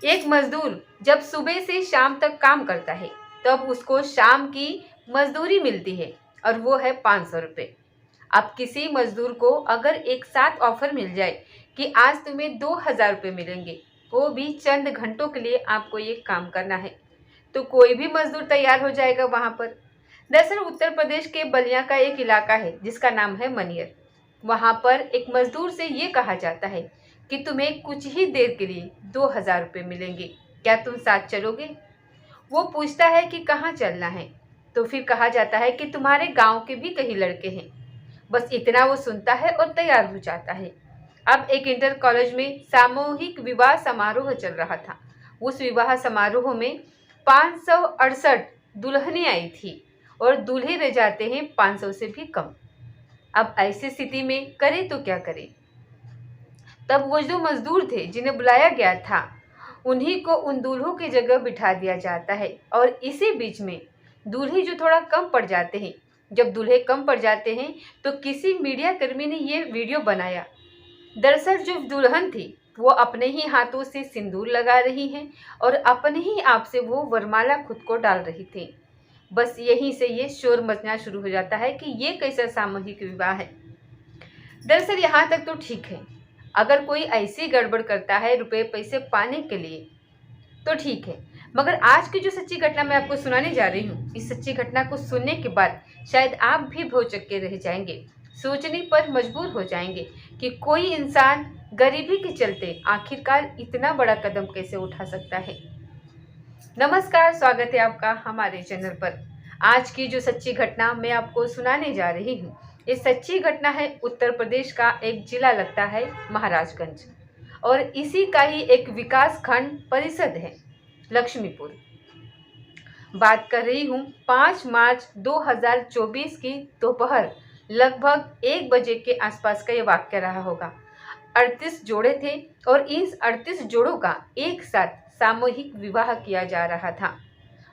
एक मजदूर जब सुबह से शाम तक काम करता है तब उसको शाम की मजदूरी मिलती है और वो है 500 रुपये। अब किसी मजदूर को अगर एक साथ ऑफर मिल जाए कि आज तुम्हें 2000 रुपये मिलेंगे, वो भी चंद घंटों के लिए आपको ये काम करना है, तो कोई भी मजदूर तैयार हो जाएगा वहां पर। दरअसल उत्तर प्रदेश के बलिया का एक इलाका है जिसका नाम है मनियर। वहां पर एक मजदूर से ये कहा जाता है कि तुम्हें कुछ ही देर के लिए 2000 रुपये मिलेंगे, क्या तुम साथ चलोगे? वो पूछता है कि कहाँ चलना है, तो फिर कहा जाता है कि तुम्हारे गांव के भी कई लड़के हैं। बस इतना वो सुनता है और तैयार हो जाता है। अब एक इंटर कॉलेज में सामूहिक विवाह समारोह चल रहा था। उस विवाह समारोह में 568 दुल्हनें आई थी और दूल्हे रह जाते हैं 500 से भी कम। अब ऐसी स्थिति में करे तो क्या करे? तब वो जो मजदूर थे जिन्हें बुलाया गया था, उन्हीं को उन दूल्हों की जगह बिठा दिया जाता है। और इसी बीच में दूल्हे जो थोड़ा कम पड़ जाते हैं, जब दूल्हे कम पड़ जाते हैं तो किसी मीडिया कर्मी ने ये वीडियो बनाया। दरअसल जो दुल्हन थी वो अपने ही हाथों से सिंदूर लगा रही हैं और अपने ही आप से वो वरमाला खुद को डाल रही थी। बस यहीं से ये शोर मचना शुरू हो जाता है कि ये कैसा सामूहिक विवाह है। दरअसल यहाँ तक तो ठीक है, अगर कोई ऐसी गड़बड़ करता है रुपए पैसे पाने के लिए तो ठीक है, मगर आज की जो सच्ची घटना मैं आपको सुनाने जा रही हूँ, इस सच्ची घटना को सुनने के बाद शायद आप भी भौचक्के रह जाएंगे, सोचने पर मजबूर हो जाएंगे कि कोई इंसान गरीबी के चलते आखिरकार इतना बड़ा कदम कैसे उठा सकता है। नमस्कार, स्वागत है आपका हमारे चैनल पर। आज की जो सच्ची घटना मैं आपको सुनाने जा रही हूँ, ये सच्ची घटना है उत्तर प्रदेश का एक जिला लगता है महाराजगंज, और इसी का ही एक विकास खंड परिषद है लक्ष्मीपुर। बात कर रही हूँ 5 मार्च 2024 की दोपहर लगभग 1 बजे के आसपास का ये वाक्य रहा होगा। 38 जोड़े थे और इस 38 जोड़ों का एक साथ सामूहिक विवाह किया जा रहा था।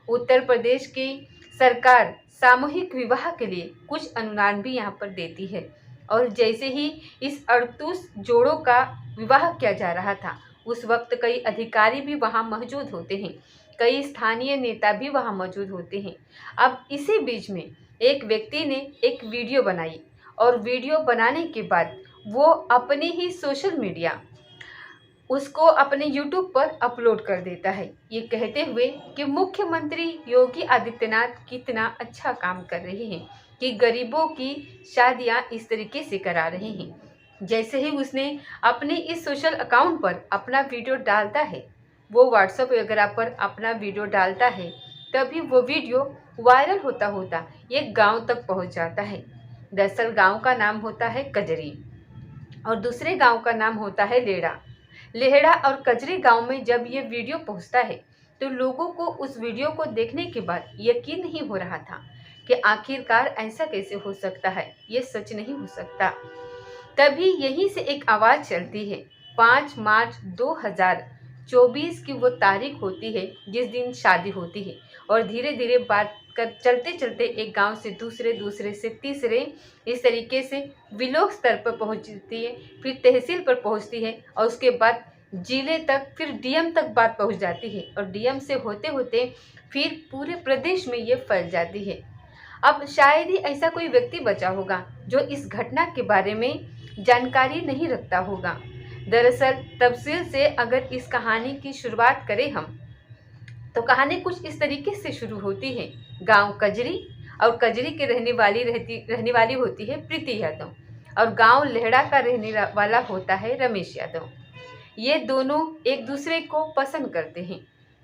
उत्तर प्रदेश की सरकार सामूहिक विवाह के लिए कुछ अनुदान भी यहाँ पर देती है, और जैसे ही इस 38 जोड़ों का विवाह किया जा रहा था, उस वक्त कई अधिकारी भी वहाँ मौजूद होते हैं, कई स्थानीय नेता भी वहाँ मौजूद होते हैं। अब इसी बीच में एक व्यक्ति ने एक वीडियो बनाई, और वीडियो बनाने के बाद वो अपने ही सोशल मीडिया उसको अपने YouTube पर अपलोड कर देता है, ये कहते हुए कि मुख्यमंत्री योगी आदित्यनाथ कितना अच्छा काम कर रहे हैं कि गरीबों की शादियां इस तरीके से करा रहे हैं। जैसे ही उसने अपने इस सोशल अकाउंट पर अपना वीडियो डालता है, वो व्हाट्सएप वगैरह पर अपना वीडियो डालता है, तभी वो वीडियो वायरल होता होता ये गांव तक पहुंच जाता है। दरअसल गांव का नाम होता है कजरी और दूसरे गांव का नाम होता है लेहड़ा और कजरी गांव में जब ये वीडियो पहुंचता है तो लोगों को उस वीडियो को देखने के बाद यकीन नहीं हो रहा था कि आखिरकार ऐसा कैसे हो सकता है, ये सच नहीं हो सकता। तभी यहीं से एक आवाज़ चलती है। 5 मार्च 2024 की वो तारीख होती है जिस दिन शादी होती है, और धीरे धीरे बात कर चलते चलते एक गांव से दूसरे, दूसरे से तीसरे, इस तरीके से ब्लॉक स्तर पर पहुंचती है, फिर तहसील पर पहुंचती है, और उसके बाद जिले तक, फिर डीएम तक बात पहुंच जाती है, और डीएम से होते होते फिर पूरे प्रदेश में ये फैल जाती है। अब शायद ही ऐसा कोई व्यक्ति बचा होगा जो इस घटना के बारे में जानकारी नहीं रखता होगा। दरअसल तफसील से अगर इस कहानी की शुरुआत करें हम, तो कहानी कुछ इस तरीके से शुरू होती है। गांव कजरी, और कजरी के रहने वाली होती है प्रीति यादव, और गांव लेहड़ा का रहने वाला होता है रमेश यादव। ये दोनों एक दूसरे को पसंद करते हैं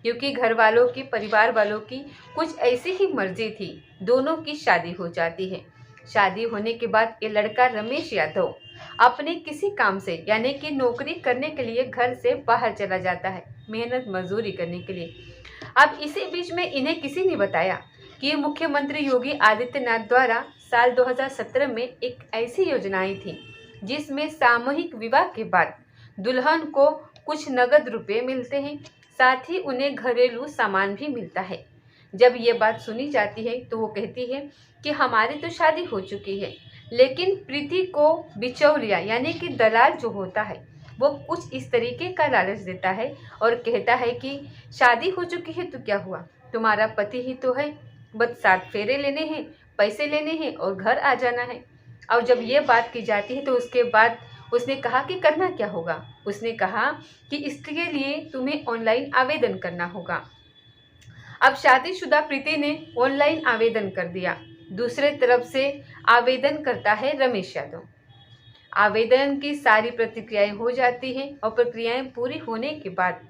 क्योंकि घर वालों की, परिवार वालों की कुछ ऐसी ही मर्जी थी, दोनों की शादी हो जाती है। शादी होने के बाद ये लड़का रमेश यादव अपने किसी काम से, यानी कि नौकरी करने के लिए घर से बाहर चला जाता है, मेहनत मजदूरी करने के लिए। अब इसी बीच में इन्हें किसी ने बताया कि मुख्यमंत्री योगी आदित्यनाथ द्वारा साल 2017 में एक ऐसी योजना आई थी जिसमें सामूहिक विवाह के बाद दुल्हन को कुछ नगद रुपए मिलते हैं, साथ ही उन्हें घरेलू सामान भी मिलता है। जब ये बात सुनी जाती है तो वो कहती है कि हमारी तो शादी हो चुकी है, लेकिन प्रीति को बिचौलिया यानी कि दलाल जो होता है वो कुछ इस तरीके का लालच देता है और कहता है कि शादी हो चुकी है तो क्या हुआ, तुम्हारा पति ही तो है, बस 7 फेरे लेने हैं, पैसे लेने हैं और घर आ जाना है। और जब ये बात की जाती है तो उसके बाद उसने कहा कि करना क्या होगा। उसने कहा कि इसके लिए तुम्हें ऑनलाइन आवेदन करना होगा। अब शादीशुदा प्रीति ने ऑनलाइन आवेदन कर दिया। दूसरे तरफ से आवेदन करता है रमेश यादव। आवेदन की सारी प्रक्रियाएं हो जाती हैं और प्रक्रियाएं पूरी होने के बाद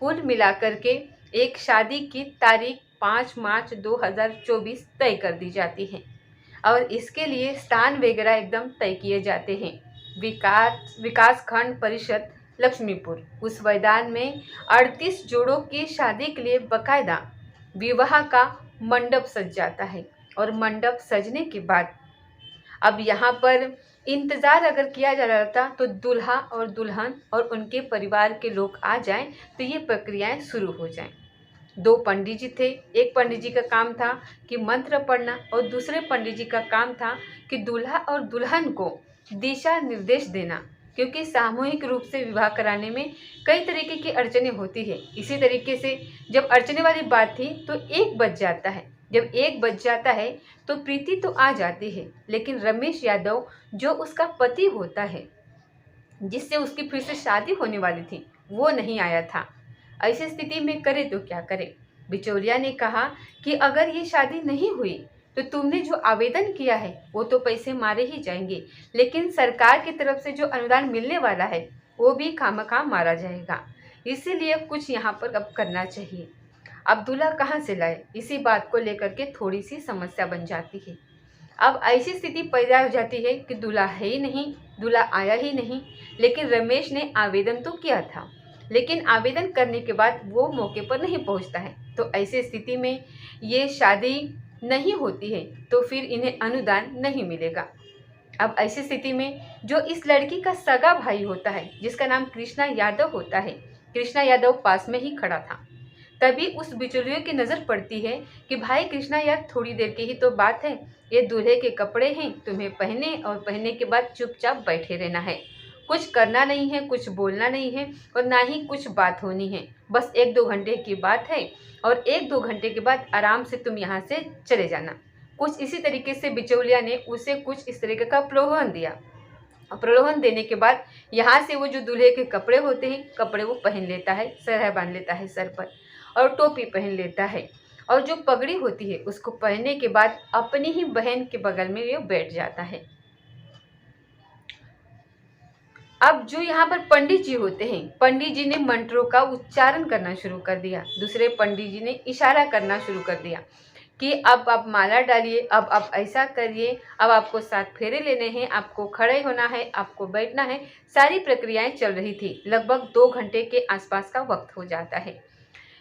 कुल मिलाकर के एक शादी की तारीख 5 मार्च 2024 तय कर दी जाती है और इसके लिए स्थान वगैरह एकदम तय किए जाते हैं। विकास खंड परिषद लक्ष्मीपुर उस मैदान में 38 जोड़ों की शादी के लिए बकायदा विवाह का मंडप सज जाता है और मंडप सजने के बाद अब यहाँ पर इंतज़ार अगर किया जा रहा था तो दूल्हा और दुल्हन और उनके परिवार के लोग आ जाएं तो ये प्रक्रियाएं शुरू हो जाएं। 2 पंडित जी थे। एक पंडित जी का काम था कि मंत्र पढ़ना और दूसरे पंडित जी का काम था कि दूल्हा और दुल्हन को दिशा निर्देश देना, क्योंकि सामूहिक रूप से विवाह कराने में कई तरीके की अड़चनें होती है। इसी तरीके से जब अड़चने वाली बात थी तो 1 बज जाता है। जब 1 बज जाता है तो प्रीति तो आ जाती है, लेकिन रमेश यादव जो उसका पति होता है, जिससे उसकी फिर से शादी होने वाली थी, वो नहीं आया था। ऐसी स्थिति में करे तो क्या करे। बिचौलिया ने कहा कि अगर ये शादी नहीं हुई तो तुमने जो आवेदन किया है वो तो पैसे मारे ही जाएंगे, लेकिन सरकार की तरफ से जो अनुदान मिलने वाला है वो भी खामखा मारा जाएगा। इसीलिए कुछ यहाँ पर अब करना चाहिए। अब दूल्हा कहाँ से लाए, इसी बात को लेकर के थोड़ी सी समस्या बन जाती है। अब ऐसी स्थिति पैदा हो जाती है कि दूल्हा है ही नहीं, दूल्हा आया ही नहीं, लेकिन रमेश ने आवेदन तो किया था, लेकिन आवेदन करने के बाद वो मौके पर नहीं पहुंचता है। तो ऐसी स्थिति में ये शादी नहीं होती है तो फिर इन्हें अनुदान नहीं मिलेगा। अब ऐसी स्थिति में जो इस लड़की का सगा भाई होता है, जिसका नाम कृष्णा यादव होता है, कृष्णा यादव पास में ही खड़ा था। तभी उस बिचौलियों की नज़र पड़ती है कि भाई कृष्णा यार, थोड़ी देर की ही तो बात है, ये दूल्हे के कपड़े हैं, तुम्हें पहने और पहनने के बाद चुपचाप बैठे रहना है, कुछ करना नहीं है, कुछ बोलना नहीं है और ना ही कुछ बात होनी है। बस 1-2 घंटे की बात है और 1-2 घंटे के बाद आराम से तुम यहाँ से चले जाना। कुछ इसी तरीके से बिचौलिया ने उसे कुछ इस तरीके का प्रलोभन दिया। प्रलोभन देने के बाद यहाँ से वो जो दूल्हे के कपड़े होते हैं, कपड़े वो पहन लेता है, सरह बांध लेता है सर पर और टोपी पहन लेता है और जो पगड़ी होती है उसको पहनने के बाद अपनी ही बहन के बगल में वो बैठ जाता है। अब जो यहाँ पर पंडित जी होते हैं, पंडित जी ने मंत्रों का उच्चारण करना शुरू कर दिया। दूसरे पंडित जी ने इशारा करना शुरू कर दिया कि अब आप माला डालिए, अब आप ऐसा करिए, अब आपको 7 फेरे लेने हैं, आपको खड़े होना है, आपको बैठना है। सारी प्रक्रियाएं चल रही थी। लगभग 2 घंटे के आसपास का वक्त हो जाता है।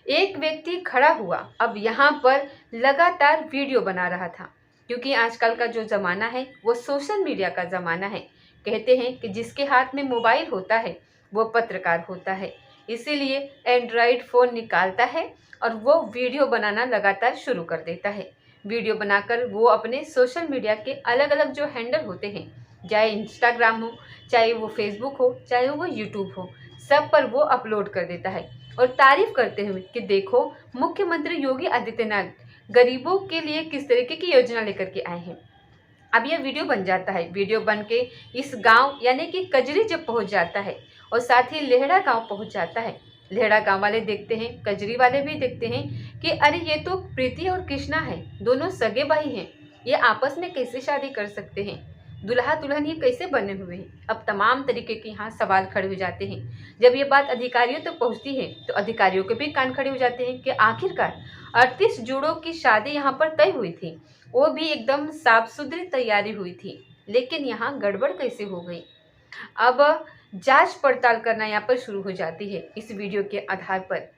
एक व्यक्ति खड़ा हुआ अब यहाँ पर लगातार वीडियो बना रहा था, क्योंकि आजकल का जो ज़माना है वो सोशल मीडिया का ज़माना है। कहते हैं कि जिसके हाथ में मोबाइल होता है वो पत्रकार होता है, इसीलिए एंड्रॉयड फ़ोन निकालता है और वो वीडियो बनाना लगातार शुरू कर देता है। वीडियो बनाकर वो अपने सोशल मीडिया के अलग अलग जो हैंडल होते हैं, चाहे इंस्टाग्राम हो, चाहे वो फेसबुक हो, चाहे वो यूट्यूब हो, सब पर वो अपलोड कर देता है और तारीफ करते हुए कि देखो मुख्यमंत्री योगी आदित्यनाथ गरीबों के लिए किस तरीके की योजना लेकर के आए हैं। अब यह वीडियो बन जाता है। वीडियो बन के इस गांव यानी कि कजरी जब पहुंच जाता है और साथ ही लेहड़ा गांव पहुंच जाता है, लेहड़ा गांव वाले देखते हैं, कजरी वाले भी देखते हैं कि अरे ये तो प्रीति और कृष्णा है, दोनों सगे भाई हैं, ये आपस में कैसे शादी कर सकते हैं, दुल्हा दुल्हन ये कैसे बने हुए हैं। अब तमाम तरीके के यहाँ सवाल खड़े हो जाते हैं। जब ये बात अधिकारियों तक पहुँचती है तो अधिकारियों के भी कान खड़े हो जाते हैं कि आखिरकार 38 जोड़ों की शादी यहाँ पर तय हुई थी, वो भी एकदम साफ सुथरी तैयारी हुई थी, लेकिन यहाँ गड़बड़ कैसे हो गई। अब जांच पड़ताल करना यहाँ पर शुरू हो जाती है इस वीडियो के आधार पर।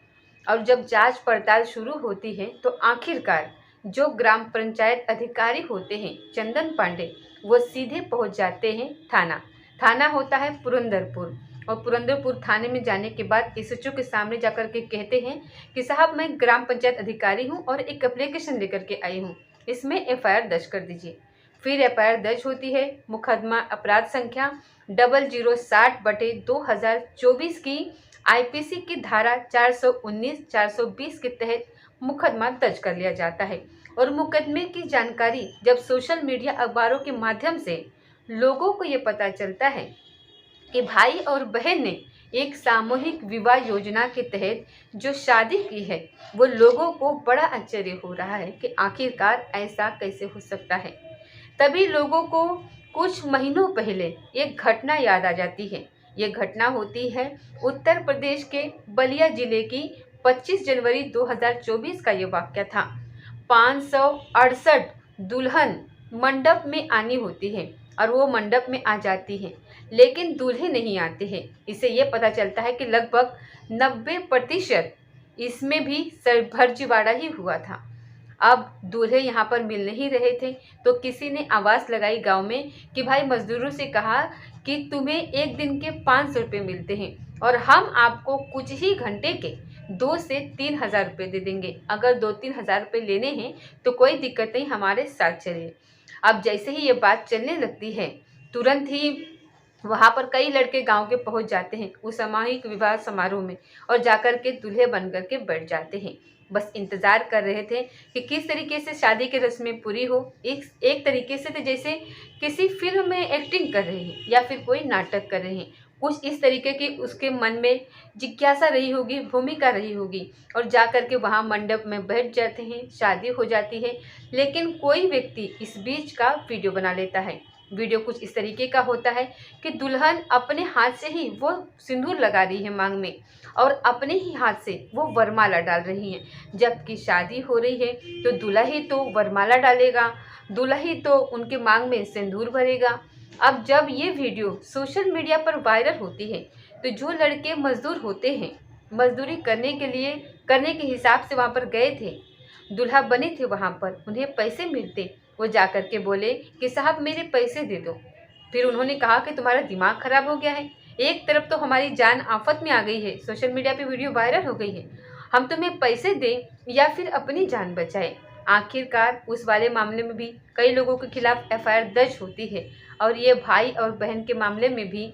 और जब जांच पड़ताल शुरू होती है तो आखिरकार जो ग्राम पंचायत अधिकारी होते हैं चंदन पांडे, वो सीधे पहुंच जाते हैं थाना होता है पुरंदरपुर। और पुरंदरपुर थाने में जाने के बाद एसएचओ के सामने जाकर के कहते हैं कि साहब मैं ग्राम पंचायत अधिकारी हूं और एक एप्लीकेशन लेकर के आई हूं, इसमें एफआईआर दर्ज कर दीजिए। फिर एफआईआर दर्ज होती है, मुकदमा अपराध संख्या 0060/2024 की आईपीसी की धारा 419, 420 के तहत मुकदमा दर्ज कर लिया जाता है। और मुकदमे की जानकारी जब सोशल मीडिया अखबारों के माध्यम से लोगों को ये पता चलता है कि भाई और बहन ने एक सामूहिक विवाह योजना के तहत जो शादी की है, वो लोगों को बड़ा आश्चर्य हो रहा है कि आखिरकार ऐसा कैसे हो सकता है। तभी लोगों को कुछ महीनों पहले एक घटना याद आ जाती है। ये घटना होती है उत्तर प्रदेश के बलिया जिले की 25 जनवरी 2024 का ये वाक़या था। 568 दुल्हन मंडप में आनी होती है और वो मंडप में आ जाती है, लेकिन दूल्हे नहीं आते हैं। इससे ये पता चलता है कि लगभग 90% इसमें भी फर्जीवाड़ा ही हुआ था। अब दूल्हे यहाँ पर मिल नहीं रहे थे, तो किसी ने आवाज़ लगाई गांव में कि भाई मजदूरों से कहा कि तुम्हें एक दिन के 500 रुपये मिलते हैं और हम आपको कुछ ही घंटे के 2 से 3 हज़ार रुपये दे देंगे। अगर 2-3 हज़ार रुपये लेने हैं तो कोई दिक्कत नहीं, हमारे साथ चलिए। अब जैसे ही ये बात चलने लगती है, तुरंत ही वहाँ पर कई लड़के गांव के पहुँच जाते हैं उस सामूहिक विवाह समारोह में और जाकर के दूल्हे बन कर के बैठ जाते हैं। बस इंतज़ार कर रहे थे कि किस तरीके से शादी की रस्में पूरी हो। एक तरीके से तो जैसे किसी फिल्म में एक्टिंग कर रहे हैं या फिर कोई नाटक कर रहे हैं, कुछ इस तरीके की उसके मन में जिज्ञासा रही होगी, भूमिका रही होगी, और जा कर के वहाँ मंडप में बैठ जाते हैं, शादी हो जाती है। लेकिन कोई व्यक्ति इस बीच का वीडियो बना लेता है। वीडियो कुछ इस तरीके का होता है कि दुल्हन अपने हाथ से ही वो सिंदूर लगा रही है मांग में और अपने ही हाथ से वो वरमाला डाल रही है। जबकि शादी हो रही है तो दूल्हा ही तो वरमाला डालेगा, दूल्हा ही तो उनके मांग में सिंदूर भरेगा। अब जब ये वीडियो सोशल मीडिया पर वायरल होती है तो जो लड़के मजदूर होते हैं, मजदूरी करने के हिसाब से वहाँ पर गए थे, दूल्हा बने थे वहाँ पर, उन्हें पैसे मिलते, वो जा कर के बोले कि साहब मेरे पैसे दे दो। फिर उन्होंने कहा कि तुम्हारा दिमाग खराब हो गया है, एक तरफ तो हमारी जान आफत में आ गई है, सोशल मीडिया पे वीडियो वायरल हो गई है, हम तुम्हें पैसे दें या फिर अपनी जान बचाएं। आखिरकार उस वाले मामले में भी कई लोगों के खिलाफ एफआईआर दर्ज होती है और ये भाई और बहन के मामले में भी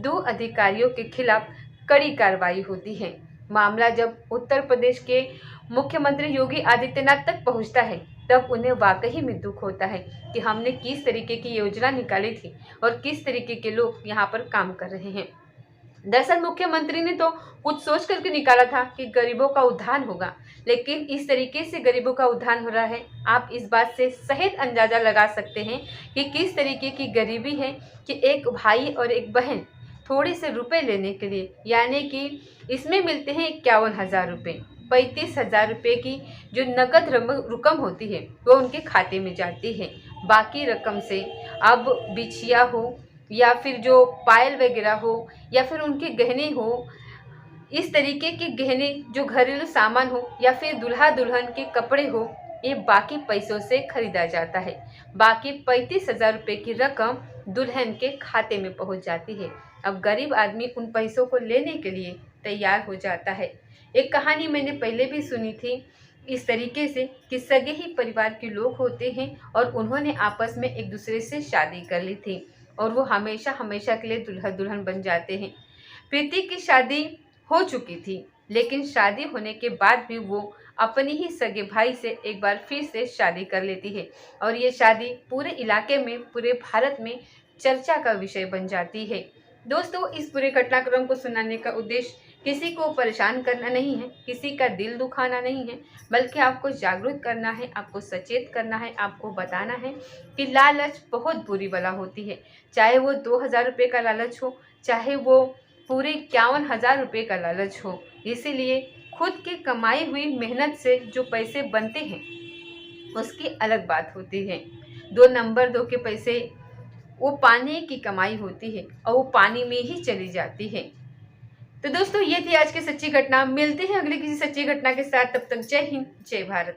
2 अधिकारियों के खिलाफ कड़ी कार्रवाई होती है। मामला जब उत्तर प्रदेश के मुख्यमंत्री योगी आदित्यनाथ तक पहुंचता है तब उन्हें वाकई में दुख होता है कि हमने किस तरीके की योजना निकाली थी और किस तरीके के लोग यहाँ पर काम कर रहे हैं। दरअसल मुख्यमंत्री ने तो कुछ सोच करके निकाला था कि गरीबों का उद्धार होगा, लेकिन इस तरीके से गरीबों का उद्धार हो रहा है। आप इस बात से सहज अंदाजा लगा सकते हैं कि किस तरीके की गरीबी है कि एक भाई और एक बहन थोड़े से रुपए लेने के लिए, यानी कि इसमें मिलते हैं 51,000 रुपये, 35,000 रुपये की जो नकद रकम होती है वो उनके खाते में जाती है। बाकी रकम से अब बिछिया हो या फिर जो पायल वगैरह हो या फिर उनके गहने हो, इस तरीके के गहने जो घरेलू सामान हो या फिर दूल्हा दुल्हन के कपड़े हो, ये बाकी पैसों से खरीदा जाता है। बाकी 35,000 रुपये की रकम दुल्हन के खाते में पहुंच जाती है। अब गरीब आदमी उन पैसों को लेने के लिए तैयार हो जाता है। एक कहानी मैंने पहले भी सुनी थी इस तरीके से कि सगे ही परिवार के लोग होते हैं और उन्होंने आपस में एक दूसरे से शादी कर ली थी और वो हमेशा हमेशा के लिए दूल्हा दुल्हन बन जाते हैं। प्रीति की शादी हो चुकी थी, लेकिन शादी होने के बाद भी वो अपने ही सगे भाई से एक बार फिर से शादी कर लेती है और ये शादी पूरे इलाके में, पूरे भारत में चर्चा का विषय बन जाती है। दोस्तों, इस पूरे घटनाक्रम को सुनाने का उद्देश्य किसी को परेशान करना नहीं है, किसी का दिल दुखाना नहीं है, बल्कि आपको जागरूक करना है, आपको सचेत करना है, आपको बताना है कि लालच बहुत बुरी बला होती है। चाहे वो 2,000 रुपये का लालच हो, चाहे वो पूरे 51,000 रुपये का लालच हो। इसीलिए खुद की कमाई हुई मेहनत से जो पैसे बनते हैं उसकी अलग बात होती है। 2 नंबर 2 के पैसे वो पानी की कमाई होती है और वो पानी में ही चली जाती है। तो दोस्तों, ये थी आज की सच्ची घटना। मिलते हैं अगली किसी सच्ची घटना के साथ। तब तक जय हिंद, जय भारत।